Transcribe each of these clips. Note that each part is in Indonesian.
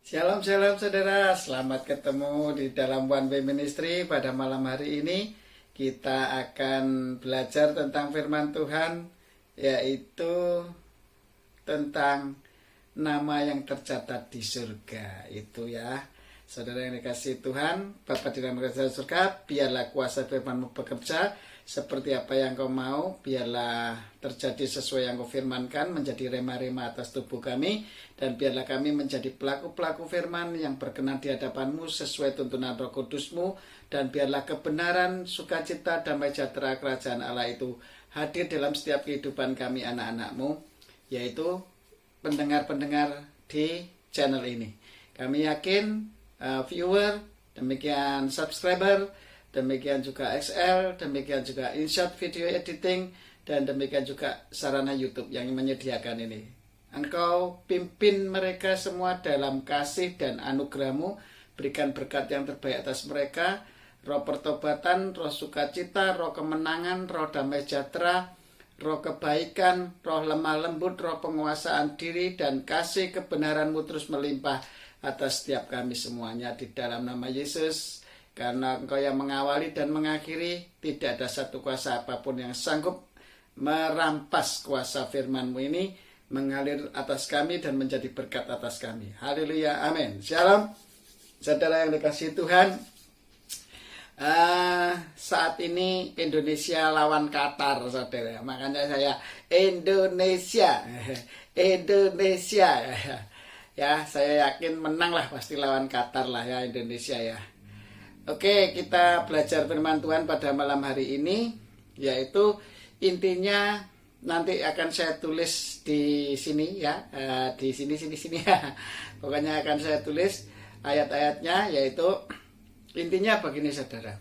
Shalom, shalom saudara, selamat ketemu di dalam One Way Ministry. Pada malam hari ini kita akan belajar tentang firman Tuhan, yaitu tentang nama yang tercatat di surga. Itu ya, saudara yang dikasihi Tuhan, Bapa di dalam kerajaan surga, biarlah kuasa firman-Mu bekerja seperti apa yang Kau mau, biarlah terjadi sesuai yang Kau firmankan, menjadi rema-rema atas tubuh kami, dan biarlah kami menjadi pelaku-pelaku firman yang berkenan di hadapan-Mu sesuai tuntunan Roh Kudus-Mu, dan biarlah kebenaran, sukacita, damai sejahtera kerajaan Allah itu hadir dalam setiap kehidupan kami anak-anak-Mu, yaitu pendengar-pendengar di channel ini. Kami yakin viewer, demikian subscriber, demikian juga XL, demikian juga InShot video editing, dan demikian juga sarana YouTube yang menyediakan ini. Engkau pimpin mereka semua dalam kasih dan anugerah-Mu, berikan berkat yang terbaik atas mereka, roh pertobatan, roh sukacita, roh kemenangan, roh damai sejahtera, roh kebaikan, roh lemah lembut, roh penguasaan diri, dan kasih kebenaran-Mu terus melimpah atas setiap kami semuanya di dalam nama Yesus. Karena Engkau yang mengawali dan mengakhiri, tidak ada satu kuasa apapun yang sanggup merampas kuasa firman-Mu ini, mengalir atas kami dan menjadi berkat atas kami. Haleluya, amin. Shalom, saudara yang dikasihi Tuhan. Saat ini Indonesia lawan Qatar, saudara. Makanya saya Indonesia. Ya, saya yakin menang lah, pasti lawan Qatar lah ya Indonesia ya. Oke, kita belajar firman Tuhan pada malam hari ini, yaitu intinya nanti akan saya tulis di sini ya, di sini ya. Pokoknya akan saya tulis ayat-ayatnya, yaitu intinya begini saudara.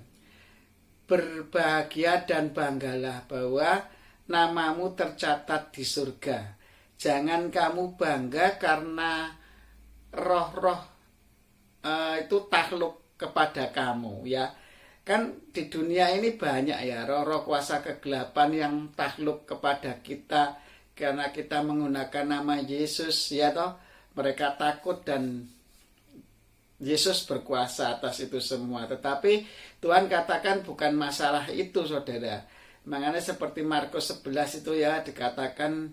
Berbahagia dan banggalah bahwa namamu tercatat di surga. Jangan kamu bangga karena roh-roh itu takluk kepada kamu ya. Kan di dunia ini banyak ya roh-roh kuasa kegelapan yang takluk kepada kita karena kita menggunakan nama Yesus ya toh. Mereka takut dan Yesus berkuasa atas itu semua. Tetapi Tuhan katakan bukan masalah itu saudara. Makanya seperti Markus 11 itu ya dikatakan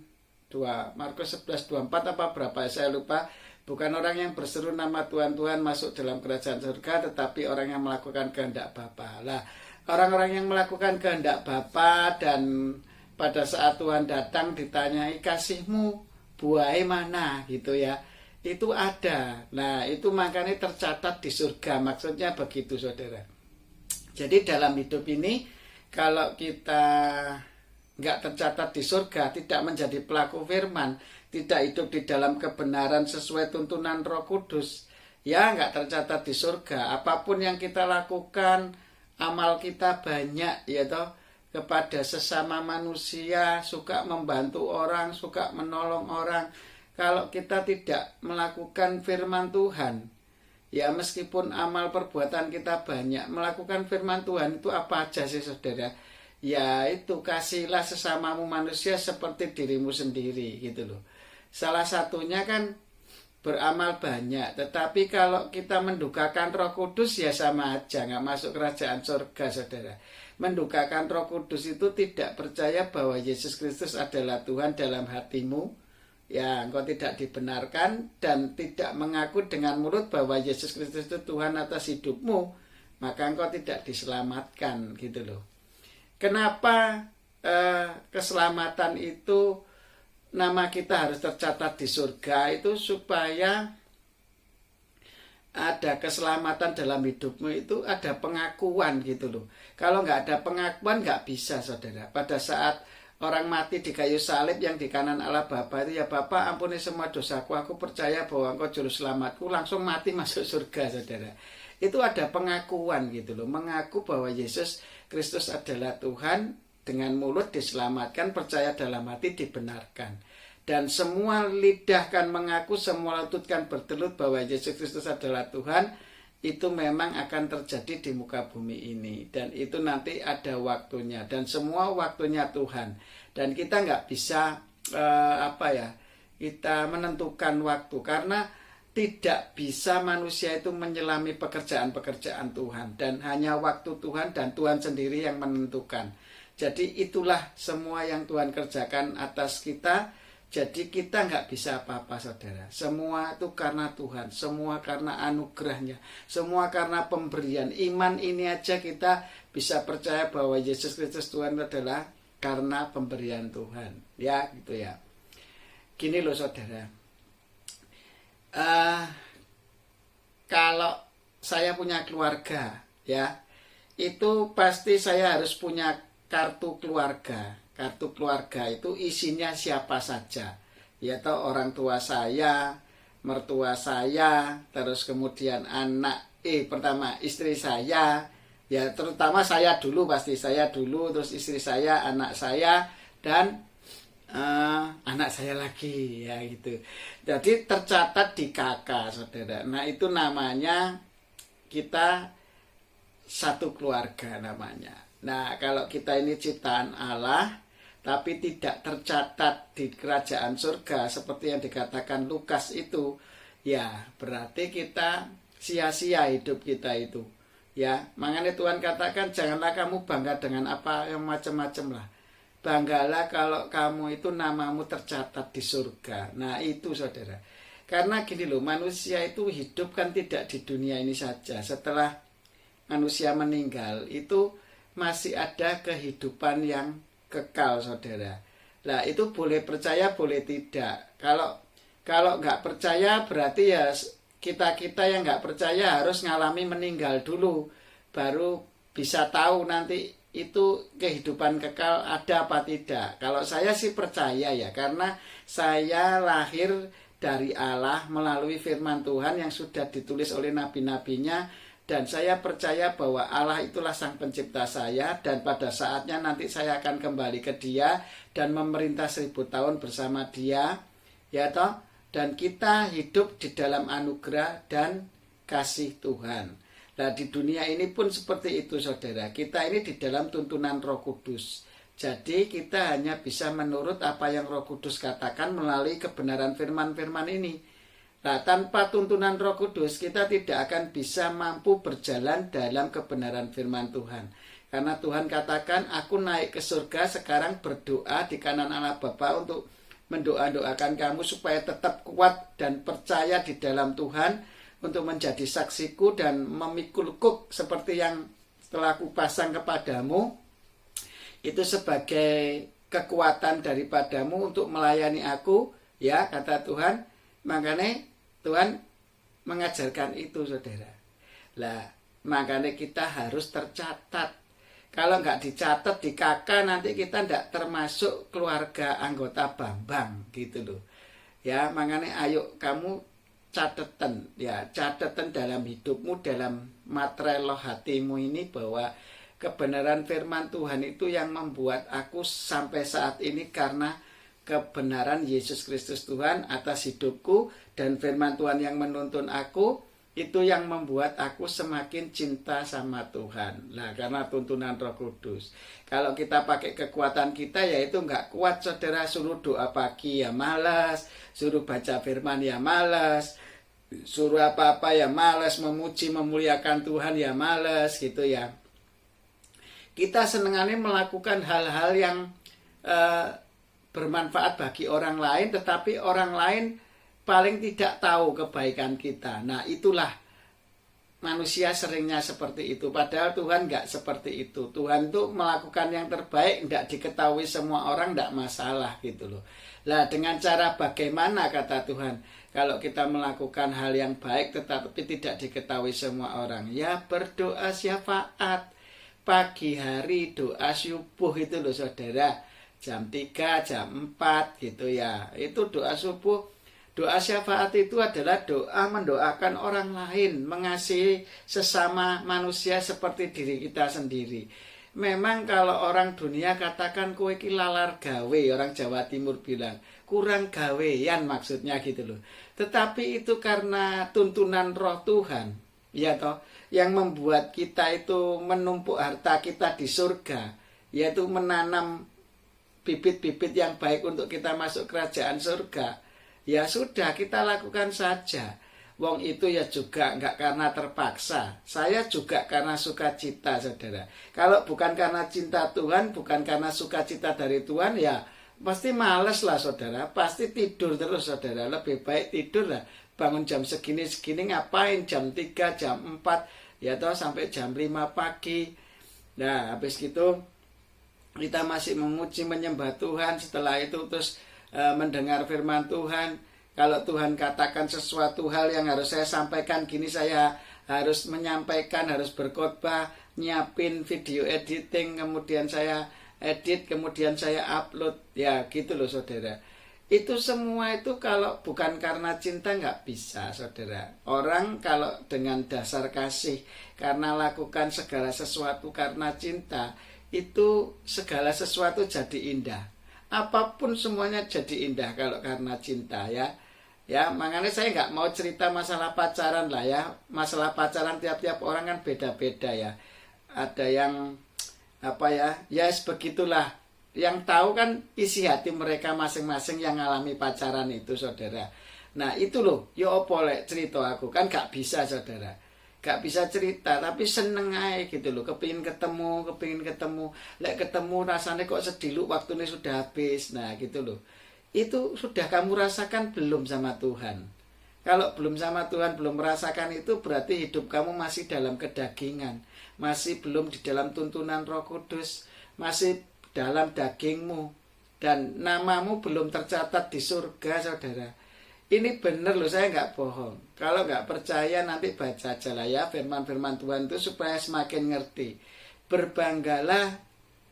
Markus 11:24 apa berapa saya lupa. Bukan orang yang berseru nama Tuhan masuk dalam kerajaan surga, tetapi orang yang melakukan kehendak Bapa. Lah, orang-orang yang melakukan kehendak Bapa dan pada saat Tuhan datang ditanyai kasihmu buahnya mana gitu ya. Itu ada. Nah, itu makanya tercatat di surga. Maksudnya begitu saudara. Jadi dalam hidup ini kalau kita nggak tercatat di surga, tidak menjadi pelaku firman, tidak hidup di dalam kebenaran sesuai tuntunan Roh Kudus, ya nggak tercatat di surga. Apapun yang kita lakukan, amal kita banyak ya toh, kepada sesama manusia, suka membantu orang, suka menolong orang. Kalau kita tidak melakukan firman Tuhan, ya meskipun amal perbuatan kita banyak, melakukan firman Tuhan itu apa aja sih saudara? Ya itu, kasihlah sesamamu manusia seperti dirimu sendiri gitu loh. Salah satunya kan beramal banyak, tetapi kalau kita mendukakan Roh Kudus ya sama aja, nggak masuk kerajaan surga saudara. Mendukakan Roh Kudus itu tidak percaya bahwa Yesus Kristus adalah Tuhan dalam hatimu, ya engkau tidak dibenarkan, dan tidak mengaku dengan mulut bahwa Yesus Kristus itu Tuhan atas hidupmu, maka engkau tidak diselamatkan gitu loh. Kenapa keselamatan itu nama kita harus tercatat di surga itu supaya ada keselamatan dalam hidupmu, itu ada pengakuan gitu loh. Kalau nggak ada pengakuan nggak bisa saudara. Pada saat orang mati di kayu salib yang di kanan Allah Bapa itu, ya Bapa ampuni semua dosaku, aku percaya bahwa Engkau juru selamatku, langsung mati masuk surga saudara. Itu ada pengakuan gitu loh, mengaku bahwa Yesus Kristus adalah Tuhan, dengan mulut diselamatkan, percaya dalam hati dibenarkan. Dan semua lidah kan mengaku, semua lutut kan bertelut bahwa Yesus Kristus adalah Tuhan. Itu memang akan terjadi di muka bumi ini. Dan itu nanti ada waktunya. Dan semua waktunya Tuhan. Dan kita nggak bisa kita menentukan waktu. Karena tidak bisa manusia itu menyelami pekerjaan-pekerjaan Tuhan, dan hanya waktu Tuhan dan Tuhan sendiri yang menentukan. Jadi itulah semua yang Tuhan kerjakan atas kita. Jadi kita nggak bisa apa-apa, saudara. Semua itu karena Tuhan, semua karena anugerahnya, semua karena pemberian. Iman ini aja kita bisa percaya bahwa Yesus Kristus Tuhan adalah karena pemberian Tuhan. Ya, gitu ya. Gini loh, saudara. Kalau saya punya keluarga, ya, itu pasti saya harus punya kartu keluarga. Kartu keluarga itu isinya siapa saja, yaitu orang tua saya, mertua saya, terus kemudian pertama istri saya, ya terutama saya dulu, pasti saya dulu, terus istri saya, anak saya, dan anak saya lagi, ya gitu. Jadi tercatat di KK, saudara. Nah itu namanya kita satu keluarga namanya. Nah kalau kita ini ciptaan Allah, tapi tidak tercatat di kerajaan surga seperti yang dikatakan Lukas itu, ya berarti kita sia-sia hidup kita itu. Ya, makanya Tuhan katakan janganlah kamu bangga dengan apa yang macam-macam lah. Banggalah kalau kamu itu namamu tercatat di surga. Nah itu, saudara. Karena gini loh, manusia itu hidup kan tidak di dunia ini saja. Setelah manusia meninggal itu masih ada kehidupan yang kekal, saudara. Nah itu boleh percaya boleh tidak. Kalau nggak percaya berarti ya kita yang nggak percaya harus ngalami meninggal dulu, baru bisa tahu nanti itu kehidupan kekal ada apa tidak. Kalau saya sih percaya ya, karena saya lahir dari Allah melalui firman Tuhan yang sudah ditulis oleh nabi-nabinya. Dan saya percaya bahwa Allah itulah sang pencipta saya, dan pada saatnya nanti saya akan kembali ke Dia dan memerintah 1000 tahun bersama Dia, ya toh. Dan kita hidup di dalam anugerah dan kasih Tuhan. Nah di dunia ini pun seperti itu, saudara. Kita ini di dalam tuntunan Roh Kudus. Jadi kita hanya bisa menurut apa yang Roh Kudus katakan melalui kebenaran firman-firman ini. Nah, tanpa tuntunan Roh Kudus kita tidak akan bisa mampu berjalan dalam kebenaran firman Tuhan. Karena Tuhan katakan, aku naik ke surga, sekarang berdoa di kanan Allah Bapa untuk mendoakan kamu supaya tetap kuat dan percaya di dalam Tuhan, untuk menjadi saksiku dan memikul kuk seperti yang telah aku pasang kepadamu. Itu sebagai kekuatan daripadamu untuk melayani aku, ya kata Tuhan. Makanya Tuhan mengajarkan itu, saudara. Lah, makanya kita harus tercatat. Kalau nggak dicatat di KK, nanti kita nggak termasuk keluarga anggota Bambang, gitu loh. Ya, makanya ayo kamu catatan, ya catatan dalam hidupmu, dalam materai loh hatimu ini, bahwa kebenaran firman Tuhan itu yang membuat aku sampai saat ini, karena kebenaran Yesus Kristus Tuhan atas hidupku dan firman Tuhan yang menuntun aku, itu yang membuat aku semakin cinta sama Tuhan. Nah, karena tuntunan Roh Kudus. Kalau kita pakai kekuatan kita, ya itu nggak kuat, saudara. Suruh doa pagi ya malas, suruh baca firman ya malas, suruh apa-apa ya malas, memuji memuliakan Tuhan ya malas, gitu ya. Kita senangannya melakukan hal-hal yang bermanfaat bagi orang lain, tetapi orang lain paling tidak tahu kebaikan kita. Nah itulah manusia seringnya seperti itu. Padahal Tuhan nggak seperti itu. Tuhan tuh melakukan yang terbaik, nggak diketahui semua orang, nggak masalah gitu loh. Nah dengan cara bagaimana, kata Tuhan, kalau kita melakukan hal yang baik tetapi tidak diketahui semua orang, ya berdoa syafaat pagi hari, doa subuh itu loh, saudara. Jam 3, jam 4 gitu ya. Itu doa subuh. Doa syafaat itu adalah doa mendoakan orang lain, mengasihi sesama manusia seperti diri kita sendiri. Memang kalau orang dunia katakan kowe iki lalar gawe, orang Jawa Timur bilang, kurang gawean maksudnya gitu loh. Tetapi itu karena tuntunan Roh Tuhan, ya toh, yang membuat kita itu menumpuk harta kita di surga, yaitu menanam bibit-bibit yang baik untuk kita masuk kerajaan surga. Ya sudah, kita lakukan saja. Wong itu ya juga enggak karena terpaksa. Saya juga karena sukacita, saudara. Kalau bukan karena cinta Tuhan, bukan karena sukacita dari Tuhan, ya pasti males lah, saudara. Pasti tidur terus, saudara. Lebih baik tidur lah. Bangun jam segini-segini ngapain? Jam 3, jam 4, ya toh sampai jam 5 pagi. Nah, habis gitu kita masih memuji menyembah Tuhan. Setelah itu terus mendengar firman Tuhan. Kalau Tuhan katakan sesuatu hal yang harus saya sampaikan, gini saya harus menyampaikan, harus berkhotbah, nyiapin video editing, kemudian saya edit, kemudian saya upload. Ya gitu loh, saudara. Itu semua itu kalau bukan karena cinta nggak bisa, saudara. Orang kalau dengan dasar kasih, karena lakukan segala sesuatu karena cinta, itu segala sesuatu jadi indah. Apapun semuanya jadi indah kalau karena cinta, ya. Ya, makanya saya nggak mau cerita masalah pacaran lah ya. Masalah pacaran tiap-tiap orang kan beda-beda ya. Ada yang apa ya, ya begitulah. Yang tahu kan isi hati mereka masing-masing yang ngalami pacaran itu, saudara. Nah itu loh, ya opo lek cerita aku kan gak bisa, saudara. Gak bisa cerita, tapi seneng aja gitu loh. Kepingin ketemu. Lek ketemu rasanya kok sedih lu, waktunya sudah habis. Nah gitu loh. Itu sudah kamu rasakan belum sama Tuhan? Kalau belum sama Tuhan, belum merasakan itu, berarti hidup kamu masih dalam kedagingan. Masih belum di dalam tuntunan Roh Kudus. Masih dalam dagingmu. Dan namamu belum tercatat di surga, saudara. Ini benar loh, saya nggak bohong. Kalau nggak percaya nanti baca aja lah ya firman-firman Tuhan itu supaya semakin ngerti. Berbanggalah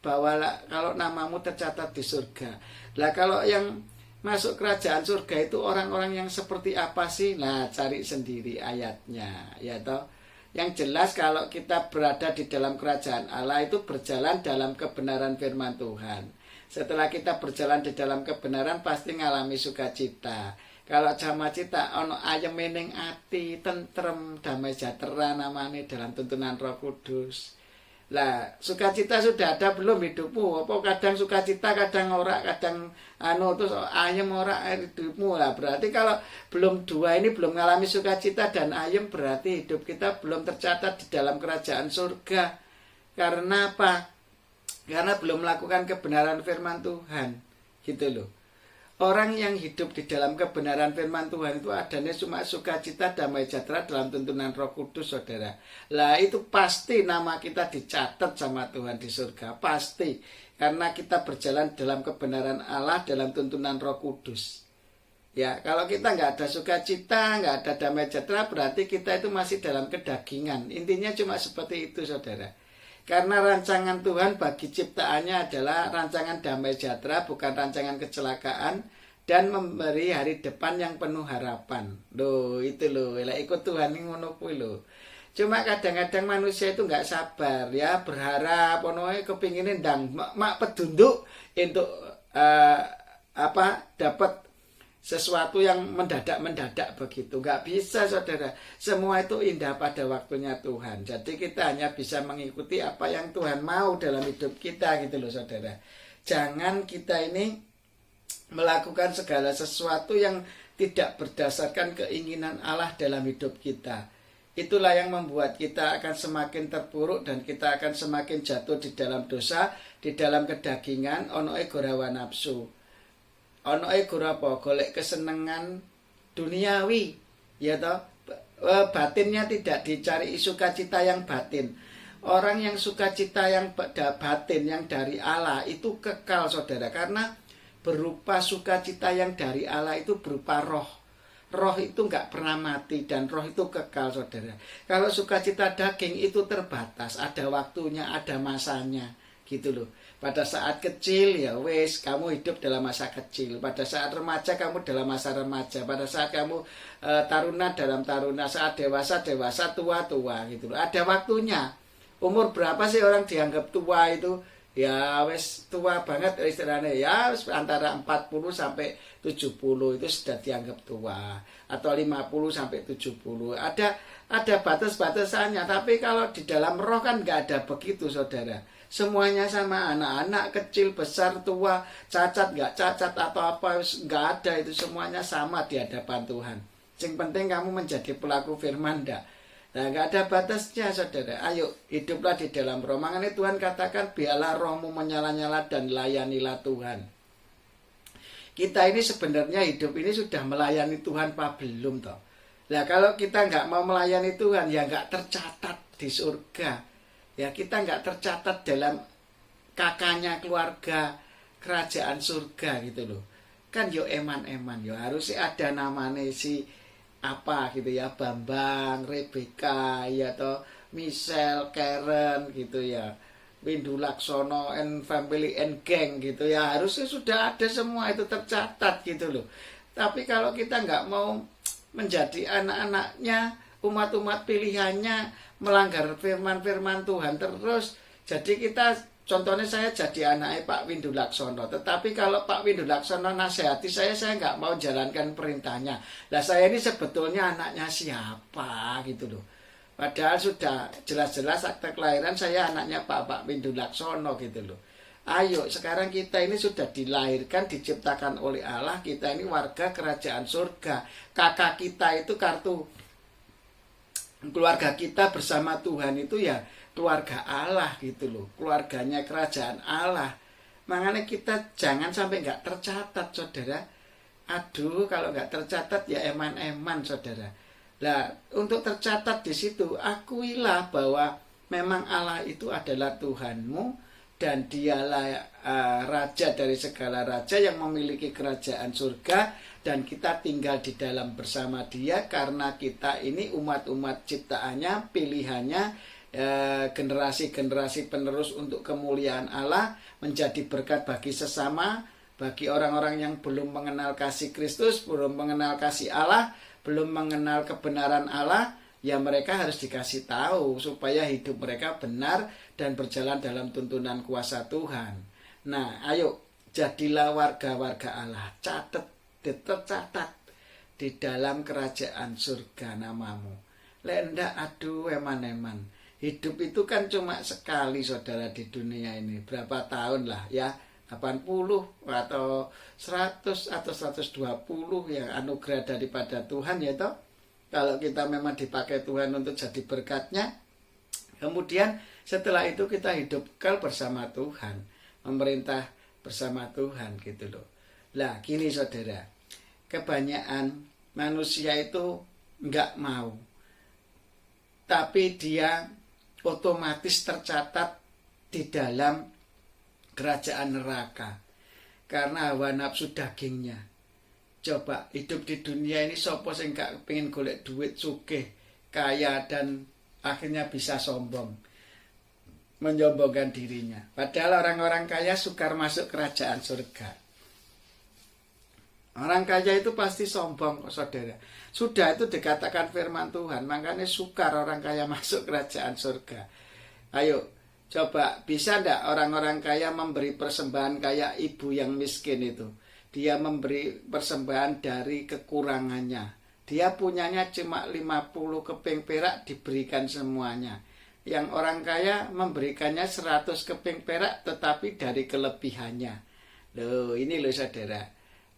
bahwa kalau namamu tercatat di surga. Lah kalau yang masuk kerajaan surga itu orang-orang yang seperti apa sih? Nah, cari sendiri ayatnya, ya toh. Yang jelas kalau kita berada di dalam kerajaan Allah itu berjalan dalam kebenaran firman Tuhan. Setelah kita berjalan di dalam kebenaran pasti ngalami sukacita. Kalau jamacita ono ayem mening ati, tentrem, damai sejahtera namanya dalam tuntunan Roh Kudus. Lah, sukacita sudah ada belum hidupmu? Apa kadang sukacita, kadang ora, kadang terus ayem ora hidupmu. Lah, berarti kalau belum dua ini belum mengalami sukacita dan ayem, berarti hidup kita belum tercatat di dalam kerajaan surga. Karena apa? Karena belum melakukan kebenaran firman Tuhan. Gitu loh. Orang yang hidup di dalam kebenaran firman Tuhan itu adanya cuma sukacita, damai sejahtera dalam tuntunan Roh Kudus, saudara. Lah itu pasti nama kita dicatat sama Tuhan di surga, pasti. Karena kita berjalan dalam kebenaran Allah, dalam tuntunan Roh Kudus. Ya, kalau kita nggak ada sukacita, nggak ada damai sejahtera, berarti kita itu masih dalam kedagingan. Intinya cuma seperti itu, saudara. Karena rancangan Tuhan bagi ciptaannya adalah rancangan damai sejahtera, bukan rancangan kecelakaan, dan memberi hari depan yang penuh harapan. Loh, itu loh, ikut Tuhan ini ngono kuwi loh. Cuma kadang-kadang manusia itu nggak sabar ya, berharap onoe kepingin ndang mak pedunduk untuk dapat sesuatu yang mendadak begitu. Nggak bisa, saudara. Semua itu indah pada waktunya Tuhan. Jadi kita hanya bisa mengikuti apa yang Tuhan mau dalam hidup kita gitu loh, saudara. Jangan kita ini melakukan segala sesuatu yang tidak berdasarkan keinginan Allah dalam hidup kita. Itulah yang membuat kita akan semakin terpuruk dan kita akan semakin jatuh di dalam dosa, di dalam kedagingan, onoe gorawa nafsu. Ono gora apa golek kesenangan duniawi, ya toh. Batinnya tidak dicari sukacita yang batin. Orang yang sukacita yang batin yang dari Allah itu kekal, saudara, karena berupa sukacita yang dari Allah itu berupa roh. Roh itu nggak pernah mati dan roh itu kekal, saudara. Kalau sukacita daging itu terbatas, ada waktunya, ada masanya, gitu loh. Pada saat kecil ya wes kamu hidup dalam masa kecil. Pada saat remaja kamu dalam masa remaja. Pada saat kamu taruna dalam taruna. Saat dewasa tua gitu loh. Ada waktunya. Umur berapa sih orang dianggap tua itu? Ya wes tua banget istilahnya. Ya antara 40 sampai 70 itu sudah dianggap tua. Atau 50 sampai 70. Ada batas-batasannya. Tapi kalau di dalam roh kan nggak ada begitu, saudara. Semuanya sama, anak-anak kecil, besar, tua, cacat, nggak cacat atau apa, nggak ada, itu semuanya sama di hadapan Tuhan. Yang penting kamu menjadi pelaku firman enggak. Nah, nggak ada batasnya, saudara. Ayo, hiduplah di dalam roh. Makanya Tuhan katakan, biarlah rohmu menyala-nyala dan layanilah Tuhan. Kita ini sebenarnya hidup ini sudah melayani Tuhan apa belum toh? Nah, kalau kita nggak mau melayani Tuhan, ya nggak tercatat di surga. Ya, kita nggak tercatat dalam kakaknya keluarga kerajaan surga gitu loh. Kan yo eman-eman, yo harusnya ada namanya si apa gitu ya, Bambang, Rebecca, ya toh, Michelle, Karen gitu ya, Windu Laksono and family and gang gitu ya, harusnya sudah ada semua itu tercatat gitu loh. Tapi kalau kita nggak mau menjadi anak-anaknya, umat-umat pilihannya, melanggar firman-firman Tuhan terus, jadi kita, contohnya saya jadi anaknya Pak Windu Laksono, tetapi kalau Pak Windu Laksono nasihati saya nggak mau jalankan perintahnya. Lah saya ini sebetulnya anaknya siapa gitu loh. Padahal sudah jelas-jelas akte kelahiran saya anaknya Pak Windu Laksono gitu loh. Ayo, sekarang kita ini sudah dilahirkan, diciptakan oleh Allah, kita ini warga kerajaan surga. Kakak kita itu kartu keluarga kita bersama Tuhan itu ya keluarga Allah gitu loh, keluarganya kerajaan Allah. Makanya kita jangan sampai nggak tercatat, saudara. Aduh, kalau nggak tercatat ya eman-eman, saudara. Nah, untuk tercatat di situ, akuilah bahwa memang Allah itu adalah Tuhanmu dan dialah raja dari segala raja yang memiliki kerajaan surga, dan kita tinggal di dalam bersama Dia karena kita ini umat-umat ciptaannya, pilihannya, generasi-generasi penerus untuk kemuliaan Allah, menjadi berkat bagi sesama, bagi orang-orang yang belum mengenal kasih Kristus, belum mengenal kasih Allah, belum mengenal kebenaran Allah, ya mereka harus dikasih tahu supaya hidup mereka benar dan berjalan dalam tuntunan kuasa Tuhan. Nah, ayo jadilah warga-warga Allah, tercatat di dalam kerajaan surga namamu. Lenda, aduh, eman-eman. Hidup itu kan cuma sekali, saudara, di dunia ini. Berapa tahun lah ya, 80 atau 100 atau 120 yang anugerah daripada Tuhan ya toh. Kalau kita memang dipakai Tuhan untuk jadi berkatnya, kemudian setelah itu kita hidup kekal bersama Tuhan, memerintah bersama Tuhan gitu loh. Lah gini, saudara, kebanyakan manusia itu nggak mau, tapi dia otomatis tercatat di dalam kerajaan neraka karena hawa nafsu dagingnya. Coba hidup di dunia ini, sopo sing gak pengen golek duit, sugih, kaya, dan akhirnya bisa sombong, menyombongkan dirinya. Padahal orang-orang kaya sukar masuk kerajaan surga. Orang kaya itu pasti sombong, saudara. Sudah itu dikatakan firman Tuhan, makanya sukar orang kaya masuk kerajaan surga. Ayo, coba bisa ndak orang-orang kaya memberi persembahan kayak ibu yang miskin itu? Dia memberi persembahan dari kekurangannya. Dia punyanya cuma 50 keping perak, diberikan semuanya. Yang orang kaya memberikannya 100 keping perak, tetapi dari kelebihannya. Loh, ini loh, saudara.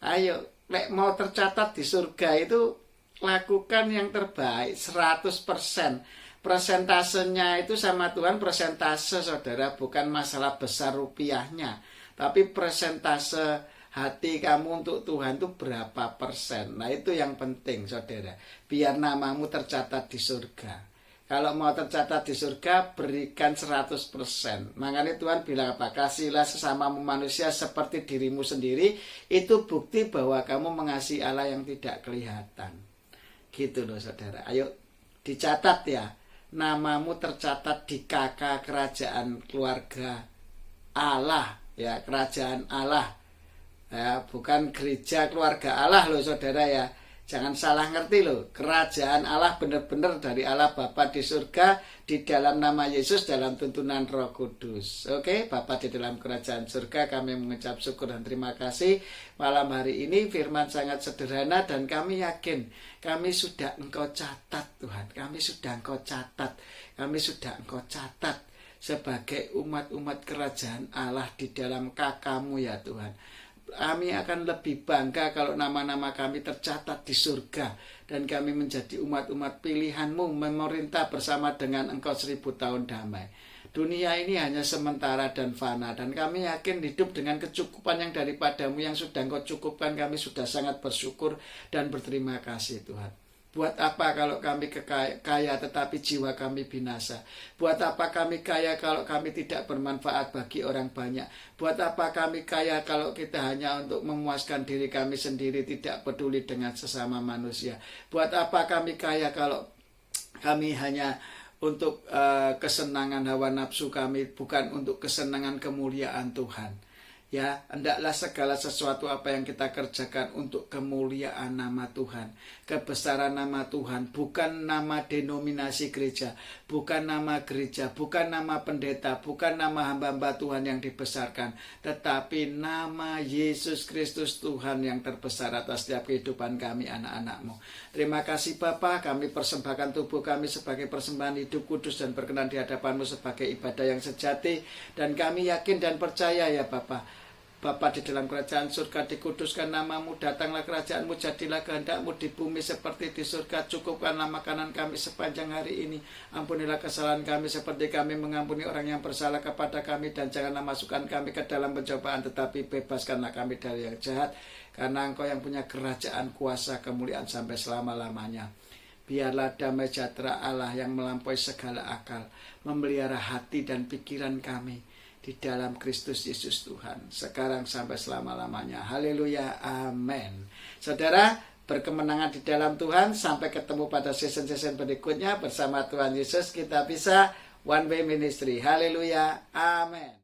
Ayo, mau tercatat di surga itu lakukan yang terbaik 100%. Persentasenya itu sama Tuhan persentase, saudara, bukan masalah besar rupiahnya, tapi persentase hati kamu untuk Tuhan itu berapa persen. Nah, itu yang penting, saudara, biar namamu tercatat di surga. Kalau mau tercatat di surga, berikan 100%. Makanya Tuhan bilang apa? Kasihlah sesamamu manusia seperti dirimu sendiri. Itu bukti bahwa kamu mengasihi Allah yang tidak kelihatan. Gitu loh, saudara. Ayo dicatat ya. Namamu tercatat di kakak kerajaan keluarga Allah. Ya, kerajaan Allah. Ya, bukan gereja keluarga Allah loh, saudara ya. Jangan salah ngerti loh, kerajaan Allah benar-benar dari Allah Bapa di surga, di dalam nama Yesus, dalam tuntunan Roh Kudus. Oke, Bapa di dalam kerajaan surga, kami mengucap syukur dan terima kasih. Malam hari ini firman sangat sederhana dan kami yakin kami sudah Engkau catat, Tuhan. Kami sudah Engkau catat. Kami sudah Engkau catat sebagai umat-umat kerajaan Allah di dalam kakakmu ya Tuhan. Kami akan lebih bangga kalau nama-nama kami tercatat di surga dan kami menjadi umat-umat pilihan-Mu memerintah bersama dengan Engkau 1000 tahun damai. Dunia ini hanya sementara dan fana, dan kami yakin hidup dengan kecukupan yang daripada-Mu yang sudah Engkau cukupkan. Kami sudah sangat bersyukur dan berterima kasih Tuhan. Buat apa kalau kami kaya tetapi jiwa kami binasa? Buat apa kami kaya kalau kami tidak bermanfaat bagi orang banyak? Buat apa kami kaya kalau kita hanya untuk memuaskan diri kami sendiri, tidak peduli dengan sesama manusia? Buat apa kami kaya kalau kami hanya untuk kesenangan hawa nafsu kami, bukan untuk kesenangan kemuliaan Tuhan? Ya, hendaklah segala sesuatu apa yang kita kerjakan untuk kemuliaan nama Tuhan, kebesaran nama Tuhan, bukan nama denominasi gereja, bukan nama gereja, bukan nama pendeta, bukan nama hamba-hamba Tuhan yang dibesarkan, tetapi nama Yesus Kristus Tuhan yang terbesar atas setiap kehidupan kami anak-anak-Mu. Terima kasih Bapa, kami persembahkan tubuh kami sebagai persembahan hidup kudus dan berkenan di hadapan-Mu sebagai ibadah yang sejati, dan kami yakin dan percaya ya Bapa. Bapa di dalam kerajaan surga, dikuduskan nama-Mu, datanglah kerajaan-Mu, jadilah kehendak-Mu di bumi seperti di surga. Cukupkanlah makanan kami sepanjang hari ini. Ampunilah kesalahan kami seperti kami mengampuni orang yang bersalah kepada kami, dan janganlah masukkan kami ke dalam pencobaan, tetapi bebaskanlah kami dari yang jahat. Karena Engkau yang punya kerajaan, kuasa, kemuliaan sampai selama-lamanya. Biarlah damai sejahtera Allah yang melampaui segala akal memelihara hati dan pikiran kami di dalam Kristus Yesus Tuhan, sekarang sampai selama-lamanya. Haleluya, amin. Saudara, berkemenangan di dalam Tuhan. Sampai ketemu pada season-season berikutnya. Bersama Tuhan Yesus kita bisa One Way Ministry. Haleluya, amin.